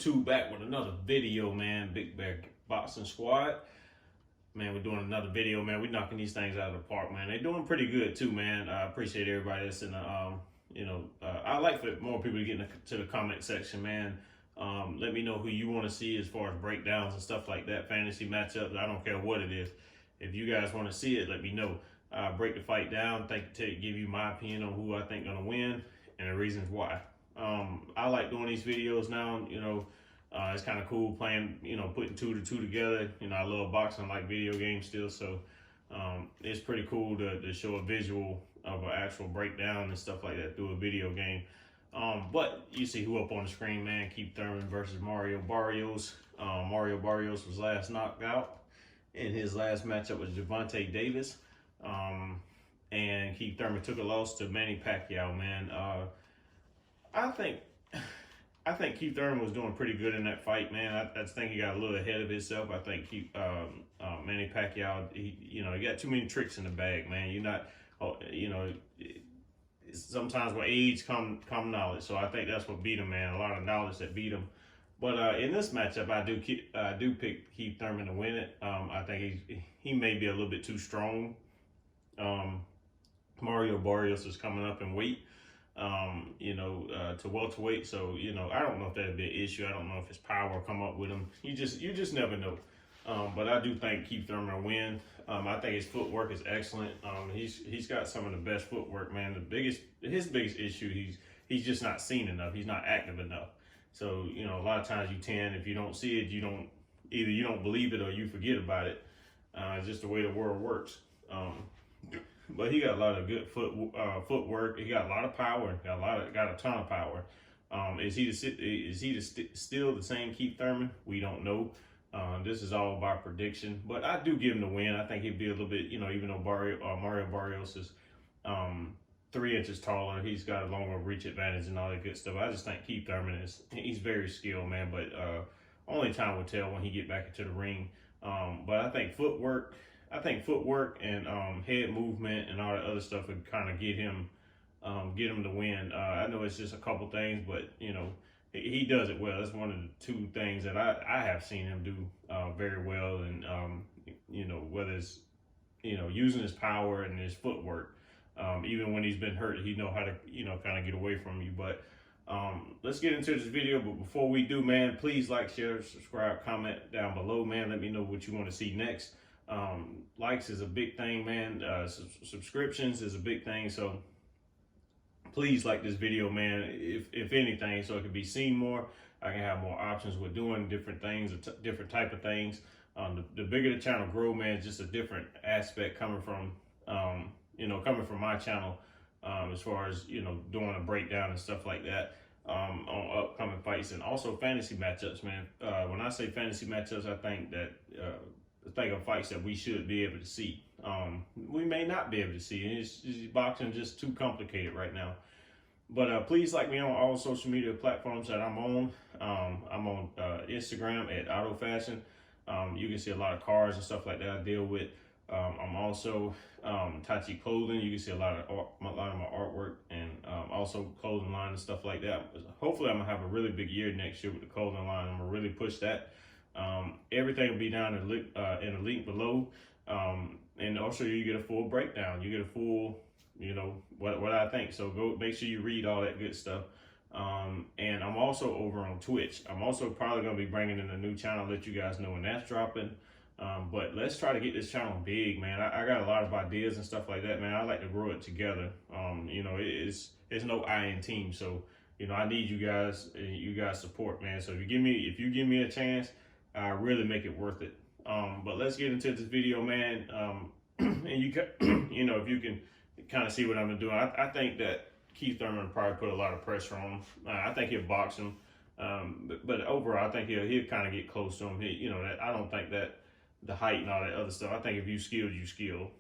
YouTube, back with another video, man. Big Bear Boxing Squad. Man, we're doing another video, man. We're knocking these things out of the park, man. They're doing pretty good too, man. I appreciate everybody that's in the, I like for more people to get into the comment section, man. Let me know who you want to see as far as breakdowns and stuff like that, fantasy matchups. I don't care what it is. If you guys want to see it, let me know. Break the fight down, give you my opinion on who I think gonna win and the reasons why. I like doing these videos now, it's kind of cool playing, putting 2 to 2 together. I love boxing, I like video games still, so it's pretty cool to show a visual of an actual breakdown and stuff like that through a video game. But you see who up on the screen, man. Keith Thurman versus Mario Barrios. Mario Barrios was last knocked out in his last matchup with Gervonta Davis. And Keith Thurman took a loss to Manny Pacquiao, man. I think Keith Thurman was doing pretty good in that fight, man. I think he got a little ahead of himself. I think Manny Pacquiao, he got too many tricks in the bag, man. Sometimes with age come knowledge. So I think that's what beat him, man. A lot of knowledge that beat him. But in this matchup, I do pick Keith Thurman to win it. I think he may be a little bit too strong. Mario Barrios is coming up in weight, to welterweight. So, I don't know if that'd be an issue. I don't know if his power will come up with him. You just never know. But I do think Keith Thurman will win. I think his footwork is excellent. He's got some of the best footwork, man. His biggest issue, he's just not seen enough. He's not active enough. So, a lot of times if you don't see it, either you don't believe it or you forget about it. It's just the way the world works. But he got a lot of good footwork. He got a lot of power. Got a ton of power. Is he still the same Keith Thurman? We don't know. This is all by prediction, but I do give him the win. I think he'd be a little bit, even though Mario Barrios is 3 inches taller, he's got a longer reach advantage and all that good stuff. I just think Keith Thurman he's very skilled, man. But only time will tell when he get back into the ring. But I think footwork and head movement and all that other stuff would kind of get him to win. I know it's just a couple things, but he does it well. That's one of the 2 things that I have seen him do very well. And whether it's using his power and his footwork, even when he's been hurt, he know how to kind of get away from you. But let's get into this video. But before we do, man, please like, share, subscribe, comment down below, man. Let me know what you want to see next. Likes is a big thing, man. Subscriptions is a big thing, so please like this video, man, if anything, so it can be seen more. I can have more options with doing different things, different type of things. The bigger the channel grow, man, just a different aspect coming from my channel, as far as doing a breakdown and stuff like that on upcoming fights and also fantasy matchups, man. When I say fantasy matchups, I think of fights that we should be able to see. We may not be able to see. It's boxing just too complicated right now. But please like me on all social media platforms that I'm on. I'm on Instagram at Auto Fashion. You can see a lot of cars and stuff like that I deal with. I'm also Tachi Clothing. You can see a lot of my artwork and also clothing line and stuff like that. Hopefully I'm gonna have a really big year next year with the clothing line. I'm gonna really push that. Everything will be down in the link below. And also you get a full breakdown. You get a full, what I think. So go make sure you read all that good stuff. And I'm also over on Twitch. I'm also probably going to be bringing in a new channel, let you guys know when that's dropping. But let's try to get this channel big, man. I got a lot of ideas and stuff like that, man. I like to grow it together. It's no I in team. So, I need you guys support, man. So if you give me a chance, I really make it worth it. But let's get into this video, man. And you can, if you can kind of see what I'm doing. I think that Keith Thurman probably put a lot of pressure on him. I think he'll box him. But overall, I think he'll kind of get close to him. I don't think that the height and all that other stuff. I think if you skilled, you skill.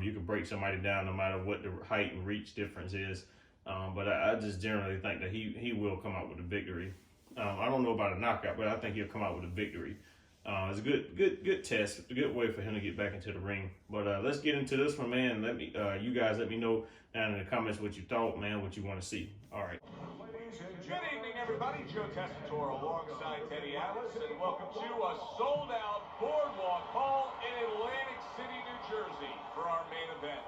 You can break somebody down no matter what the height and reach difference is. But I just generally think that he will come out with a victory. I don't know about a knockout, but I think he'll come out with a victory. It's a good test, a good way for him to get back into the ring. But let's get into this one, man. You guys let me know down in the comments what you thought, man, what you want to see. All right. Good evening, everyone. everybody, Joe Tessitore alongside Teddy Atlas, and welcome to a sold-out boardwalk hall in Atlantic City, New Jersey for our main event.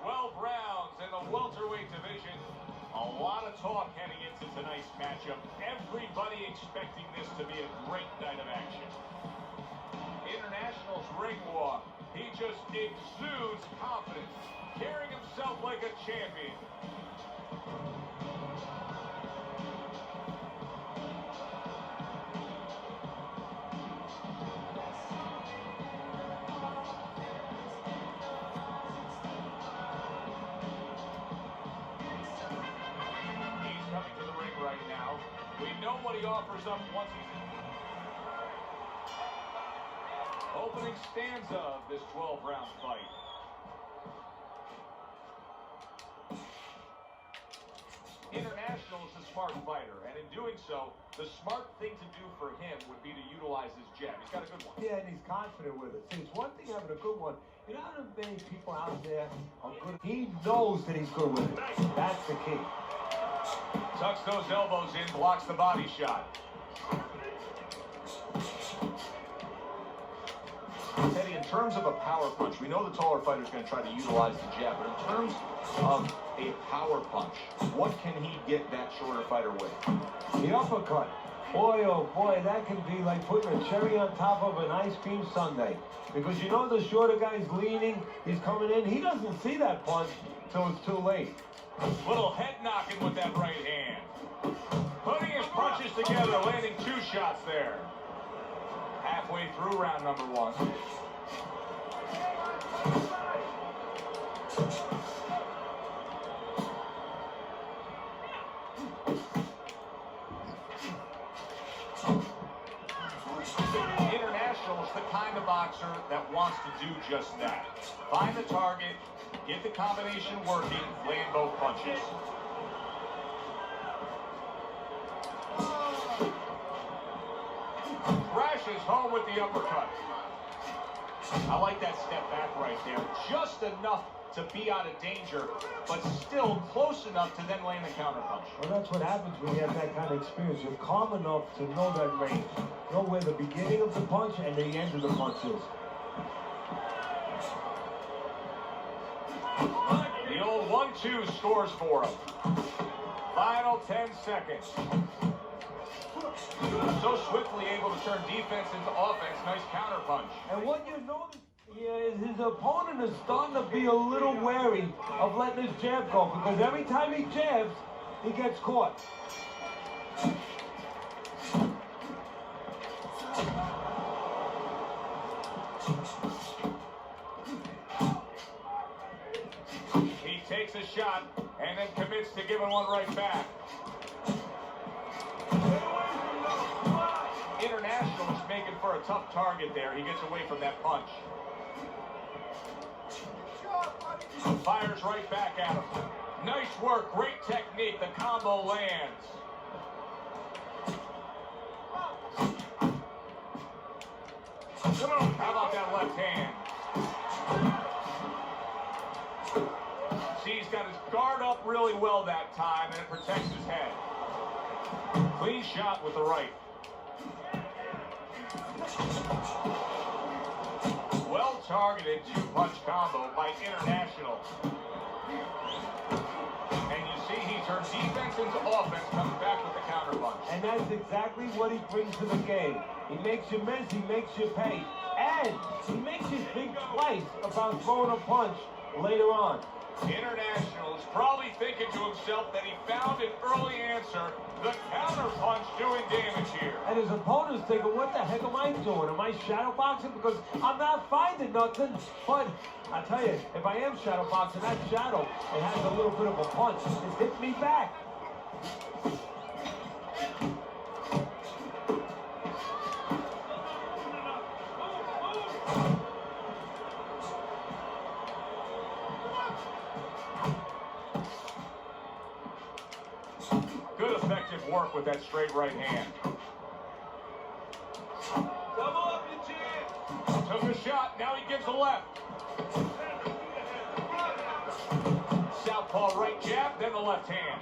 12 rounds in the welterweight division. A lot of talk heading into tonight's matchup. Everybody expecting this to be a great night of action. International's ring walk. He just exudes confidence, carrying himself like a champion. What he offers up once he's opening stanza of this 12-round fight. International is a smart fighter, and in doing so, the smart thing to do for him would be to utilize his jab. He's got a good one. Yeah, and he's confident with it. See, it's one thing having a good one. You know how many people out there are good? He knows that he's good with it. That's the key. Tucks those elbows in, blocks the body shot. Teddy, in terms of a power punch, we know the taller fighter's going to try to utilize the jab, but in terms of a power punch, what can he get that shorter fighter with? The uppercut. Boy, oh boy, that can be like putting a cherry on top of an ice cream sundae. Because you know the shorter guy's leaning, he's coming in, he doesn't see that punch till it's too late. Little head knocking with that right hand. Putting his punches together, landing 2 shots there. Halfway through round number 1. International is the kind of boxer that wants to do just that. Find the target, get the combination working, land both punches. Crashes home with the uppercut. I like that step back right there. Just enough to be out of danger, but still close enough to then land the counter punch. Well, that's what happens when you have that kind of experience. You're calm enough to know that range. Know where the beginning of the punch and the end of the punch is. The old 1-2 scores for him. Final 10 seconds. So swiftly able to turn defense into offense. Nice counter punch. And what you notice is his opponent is starting to be a little wary of letting his jab go, because every time he jabs, he gets caught. He takes a shot and then commits to giving one right back. International is making for a tough target there. He gets away from that punch. Fires right back at him. Nice work, great technique. The combo lands. How about that left hand? See, he's got his guard up really well that time, and it protects his head. Clean shot with the right. Well-targeted 2-punch combo by International. And you see he turns defense into offense, coming back with the counter punch. And that's exactly what he brings to the game. He makes you miss, he makes you pay. And he makes you think twice about throwing a punch later on. International is probably thinking to himself that he found an early answer. The counter punch doing damage here. And his opponent's thinking, what the heck am I doing? Am I shadow boxing? Because I'm not finding nothing. But I tell you, if I am shadow boxing, that shadow, it has a little bit of a punch. It's hit me back. Good effective work with that straight right hand. Double up your chin. Took a shot, now he gives a left. Southpaw right jab, then the left hand.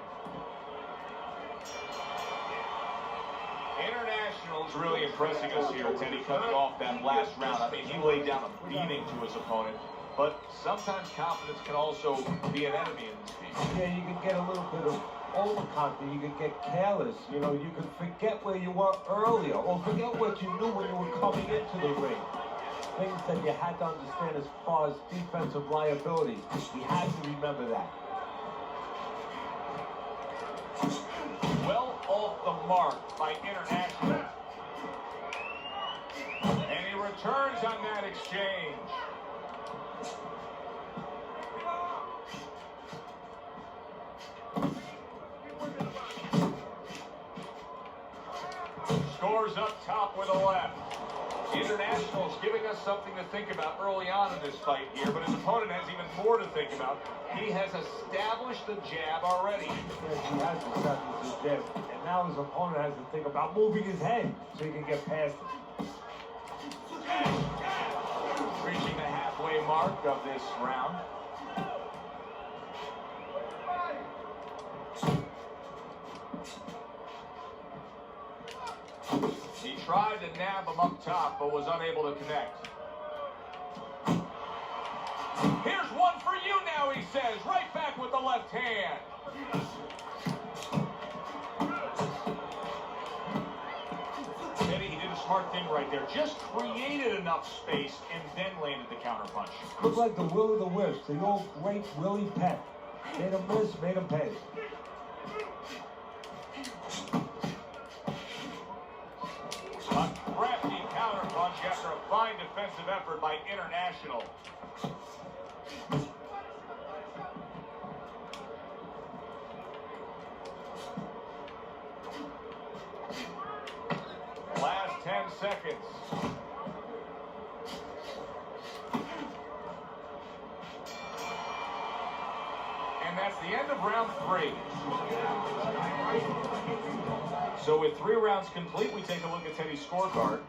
International's really impressing us here, Teddy, coming off that last round. I mean, he laid down a beating to his opponent, but sometimes confidence can also be an enemy in this game. Yeah, you can get a little bit of overconfident, you can get careless, you know, you can forget where you were earlier, or forget what you knew when you were coming into the ring. Things that you had to understand as far as defensive liability. We had to remember that. Well off the mark by International. And he returns on that exchange. Scores up top with a left. International's giving us something to think about early on in this fight here, but his opponent has even more to think about. He has established the jab already. Yes, he has established his jab, and now his opponent has to think about moving his head so he can get past it. Reaching the halfway mark of this round. He tried to nab him up top, but was unable to connect. Here's one for you now, he says. Right back with the left hand. Eddie, he did a smart thing right there. Just created enough space and then landed the counterpunch. Looked like the will of the wisps, the old great Willie Peck. Made him miss, made him pay. A crafty counterpunch after a fine defensive effort by International. Last 10 seconds. And that's the end of round 3. So with 3 rounds complete, we take a look at Teddy's scorecard.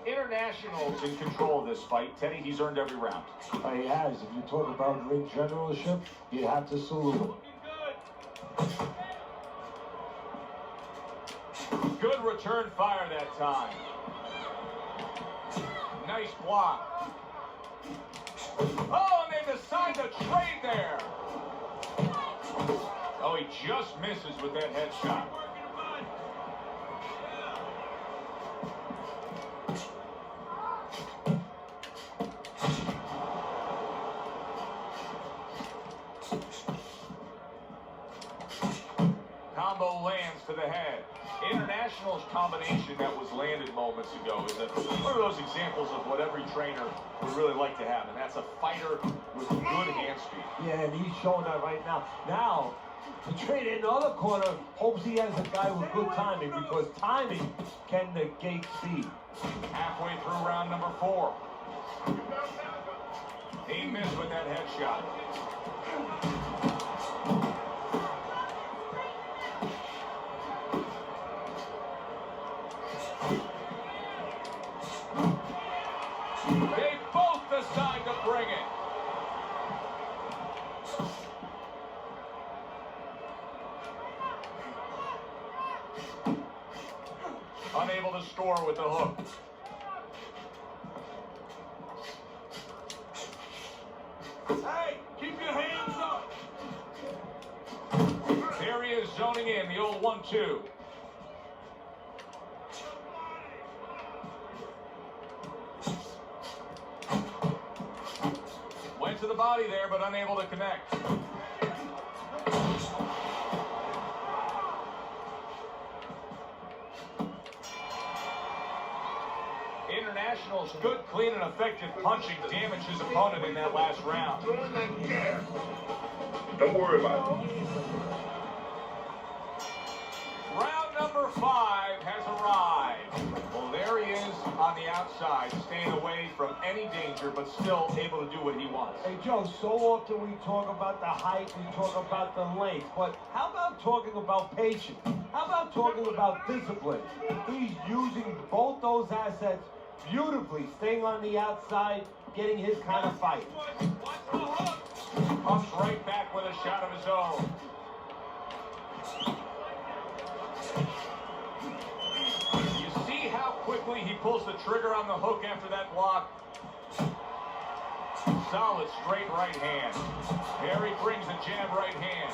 International's in control of this fight. Teddy, he's earned every round. He has. If you talk about ring generalship, you have to salute him. Good return fire that time. Nice block. Oh, and they decide to trade there. Oh, he just misses with that headshot. Combo lands to the head. International's combination that was landed moments ago is one of those examples of what every trainer would really like to have, and that's a fighter with good hand speed. Yeah, and he's showing that right now. Now, the trainer in the other corner hopes he has a guy with good timing, because timing can negate speed. Halfway through round number 4. He missed with that headshot. They both decide to bring it. Unable to score with the hook. Hey, keep your hands up. There he is zoning in, the old 1-2. Went to the body there, but unable to connect. International's good, clean, and effective punching damaged his opponent in that last round. Don't worry about it. Round number 5 has arrived. Well, there he is on the outside, staying away from any danger, but still able to do what he wants. Hey, Joe, so often we talk about the height, we talk about the length, but how about talking about patience? How about talking about discipline? He's using both those assets beautifully, staying on the outside, getting his kind of fight. Comes right back with a shot of his own. quickly he pulls the trigger on the hook after that block. Solid straight right hand. Perry brings a jab right hand.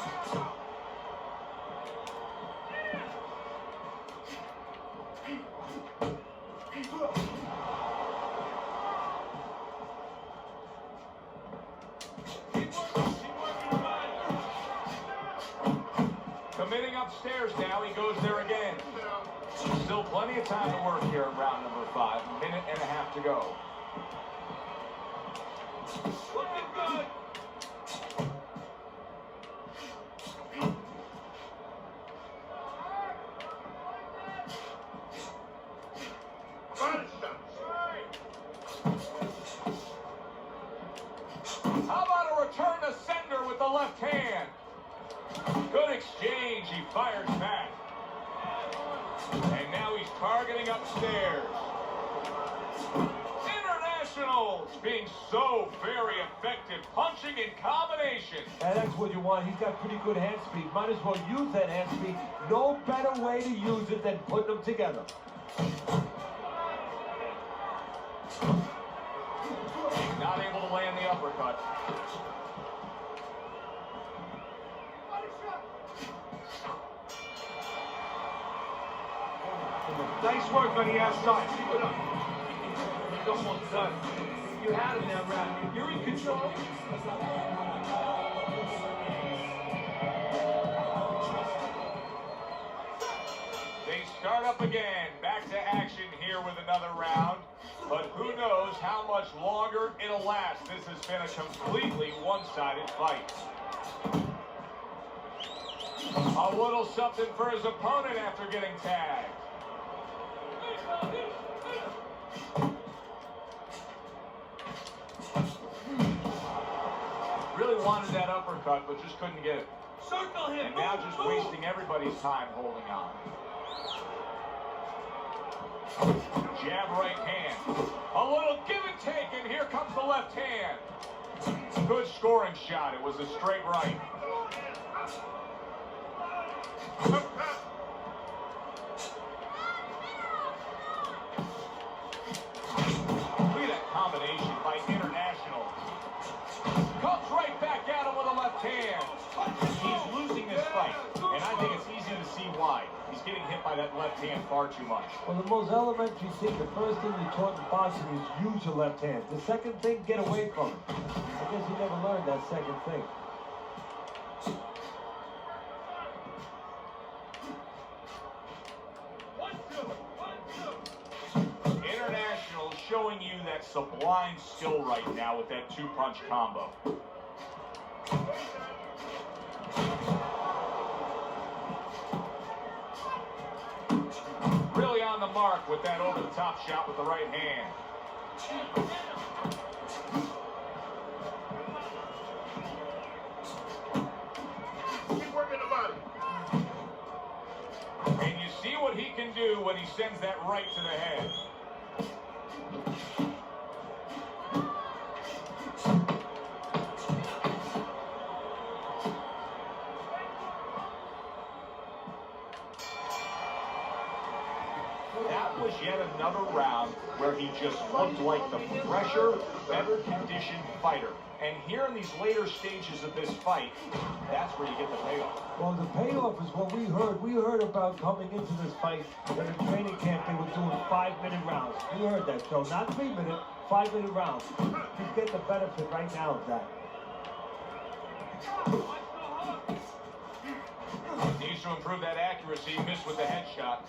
Committing upstairs now, he goes there again. Still plenty of time to work here in round number 5. Minute and a half to go. Looking good. How about a return to sender with the left hand? Good exchange, he fires back. And now he's targeting upstairs. Internationals being so very effective, punching in combination. And that's what you want. He's got pretty good hand speed. Might as well use that hand speed. No better way to use it than putting them together. He's not able to land the uppercut. Nice work on the outside. Keep it up. He's almost done. You had him that round. You're in control. They start up again. Back to action here with another round. But who knows how much longer it'll last. This has been a completely one-sided fight. A little something for his opponent after getting tagged. Really wanted that uppercut, but just couldn't get it. Circle him. And now just wasting everybody's time holding on. Jab right hand. A little give and take, and here comes the left hand. Good scoring shot. It was a straight right. Look at that combination by International. Comes right back at him with a left hand. He's losing this fight, and I think it's easy to see why. He's getting hit by that left hand far too much. Well, the most elementary thing, the first thing you taught in boxing is use your left hand. The second thing, get away from it. I guess you never learned that second thing. International showing you that sublime skill right now with that two-punch combo. Really on the mark with that over-the-top shot with the right hand. Keep working the body. And you see what he can do when he sends that right to the head. That was yet another round where he just looked like the fresher, better conditioned fighter. And here in these later stages of this fight, that's where you get the payoff. Well, the payoff is what we heard. We heard about coming into this fight that in training camp they were doing 5-minute rounds. We heard that, Joe. Not 3-minute, 5-minute rounds. You get the benefit right now of that. Needs to improve that accuracy. Missed with the headshot.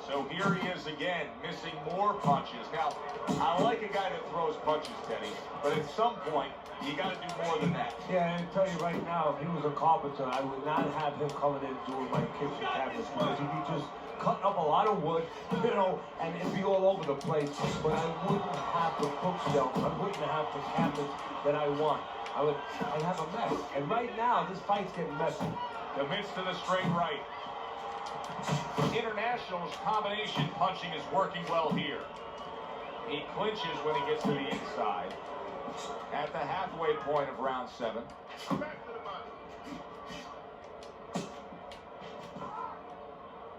So here he is again, missing more punches. Now, I like a guy that throws punches, Teddy, but at some point, you got to do more than that. Yeah, and I tell you right now, if he was a carpenter, I would not have him coming in doing my kitchen cabinets because he'd be just cutting up a lot of wood, you know, and it'd be all over the place. But I wouldn't have the bookshelves. I wouldn't have the cabinets that I want. I'd have a mess. And right now, this fight's getting messy. Commits to the straight right. International's combination punching is working well here. He clinches when he gets to the inside. At the halfway point of round 7. Come back to the body.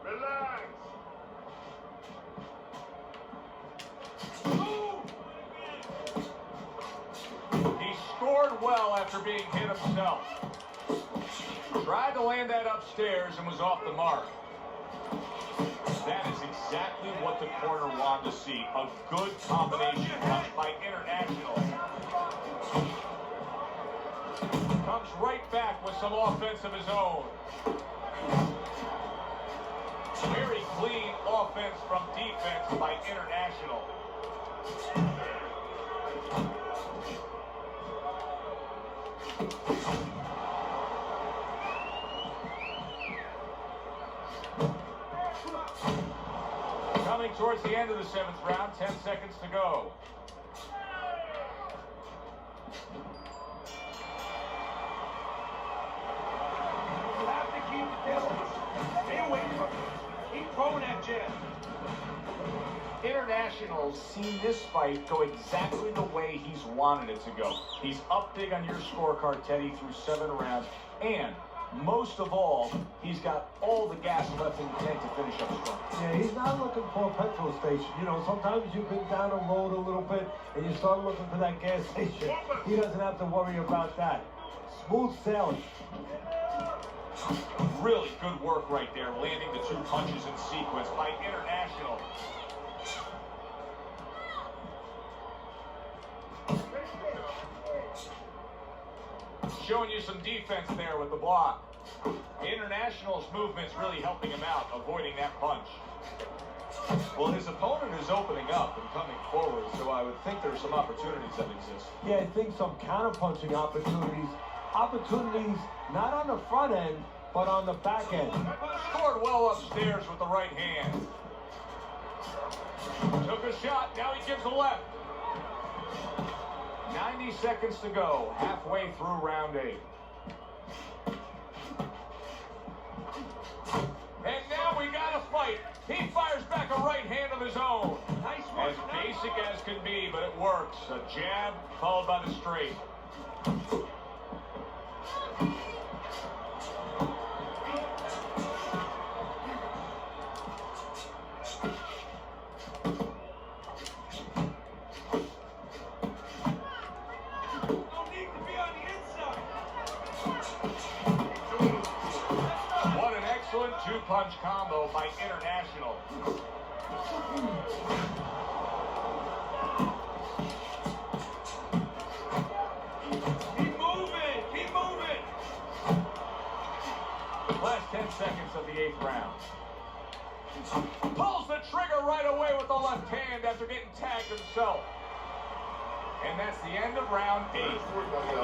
Relax. recovered well after being hit himself. Tried to land that upstairs and was off the mark. That is exactly what the corner wanted to see. A good combination punch by International. Comes right back with some offense of his own. Very clean offense from defense by International. Coming towards the end of the 7th round, 10 seconds to go. You have to keep the distance. Stay away from him. Keep throwing that jab. International's seen this fight go exactly the way he's wanted it to go. He's up big on your scorecard, Teddy, through 7 rounds. And most of all, he's got all the gas left in the tank to finish up strong. Yeah, he's not looking for a petrol station. You know, sometimes you've been down the road a little bit and you start looking for that gas station. He doesn't have to worry about that. Smooth sailing. Really good work right there, landing the 2 punches in sequence by International. Showing you some defense there with the block. International's movement's really helping him out, avoiding that punch. Well, his opponent is opening up and coming forward, so I would think there's some opportunities that exist. Yeah, I think some counter-punching opportunities. Opportunities not on the front end, but on the back end. Scored well upstairs with the right hand. Took a shot, now he gives the left. 90 seconds to go, halfway through round 8. And now we got a fight. He fires back a right hand of his own. Nice one. As basic as can be, but it works. A jab followed by the straight. Two-punch combo by International. Keep moving. Keep moving. Last 10 seconds of the 8th round. Pulls the trigger right away with the left hand after getting tagged himself. And that's the end of round 8.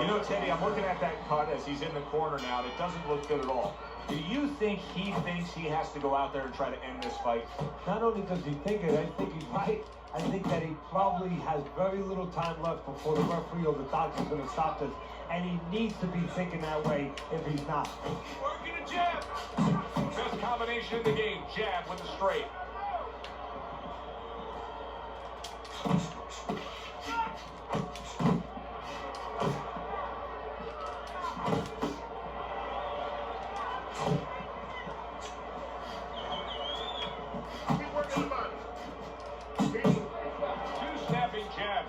You know, Teddy, I'm looking at that cut as he's in the corner now, and it doesn't look good at all. Do you think he thinks he has to go out there and try to end this fight? Not only does he think it, I think he's right. I think that he probably has very little time left before the referee or the doctor's going to stop this. And he needs to be thinking that way if he's not. Working a jab. Best combination in the game, jab with the straight.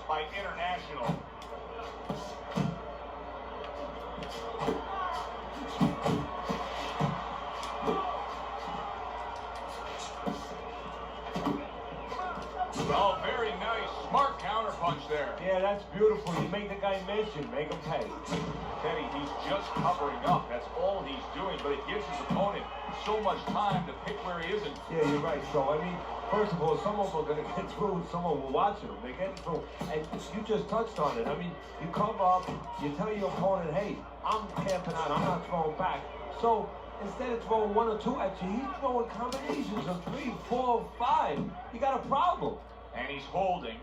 By International. Oh, very nice. Smart counter punch there. Yeah, that's beautiful. You make the guy miss, you make him pay. Teddy, he's just covering up. That's all he's doing, but it gives his opponent so much time to pick where he isn't. Yeah, you're right. So, I mean, first of all, some of them are going to get through and some of them are watching them. They're getting through. And you just touched on it. I mean, you come up, you tell your opponent, hey, I'm camping out. I'm not throwing back. So, instead of throwing 1 or 2 at you, he's throwing combinations of 3, 4, 5. You got a problem. And he's holding.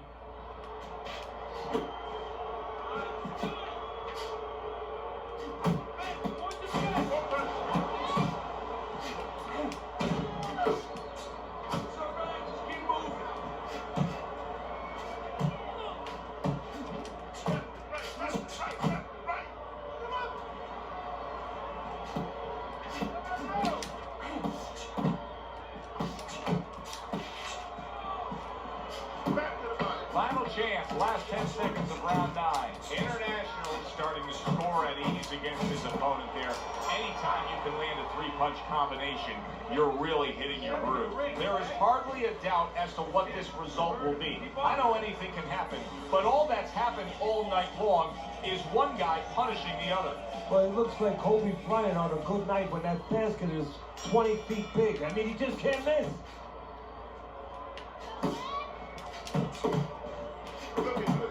Final chance. Last 10 seconds of round 9. International starting to score at ease against his opponent there. Anytime you can land a 3-punch combination, you're really hitting your groove. There is hardly a doubt as to what this result will be. I know anything can happen, but all that's happened all night long is one guy punishing the other. Well, it looks like Kobe Bryant on a good night when that basket is 20 feet big. I mean, he just can't miss.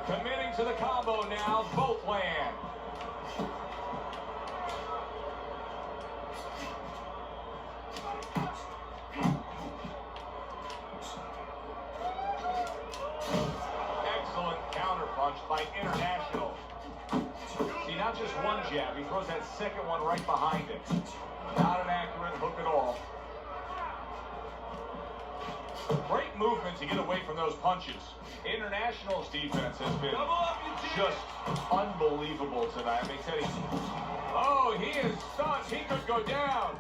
Committing to the combo now, both land. Excellent counter punch by International. See, not just one jab, he throws that second one right behind it. Not an accurate hook at all. Great movement to get away from those punches. International's defense has been just unbelievable tonight. I mean, Teddy, oh, he is stunned. He could go down.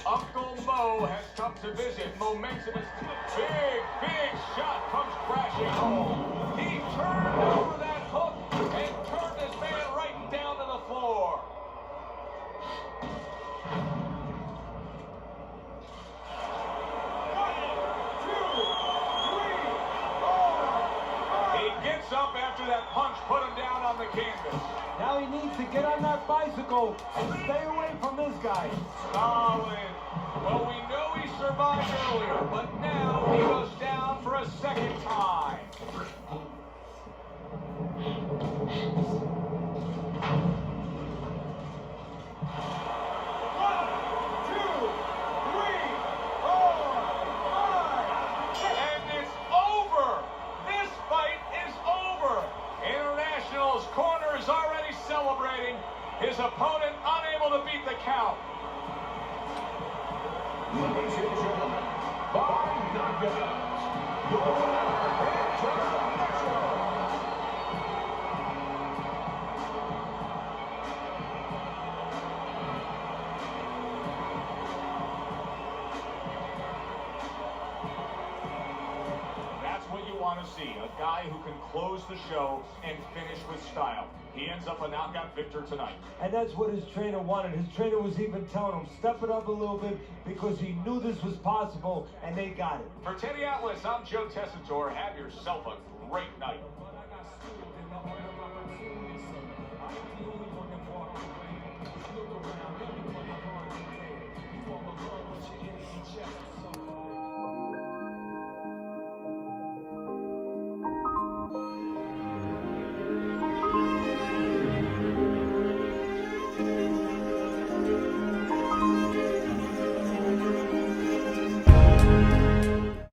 Uncle Mo has come to visit. Momentum is big shot comes crashing home. He turned over that hook and turned his man right down to the floor. Up after that punch, put him down on the canvas. Now he needs to get on that bicycle and stay away from this guy. Solid. Well, we know he survived earlier, but now he goes down for a second time. Celebrating, his opponent unable to beat the count. Ladies and gentlemen, by knockout, your winner, That's what you want to see, a guy who can close the show and finish with style. He ends up a knockout victor tonight. And that's what his trainer wanted. His trainer was even telling him, step it up a little bit, because he knew this was possible, and they got it. For Teddy Atlas, I'm Joe Tessitore. Have yourself a great night.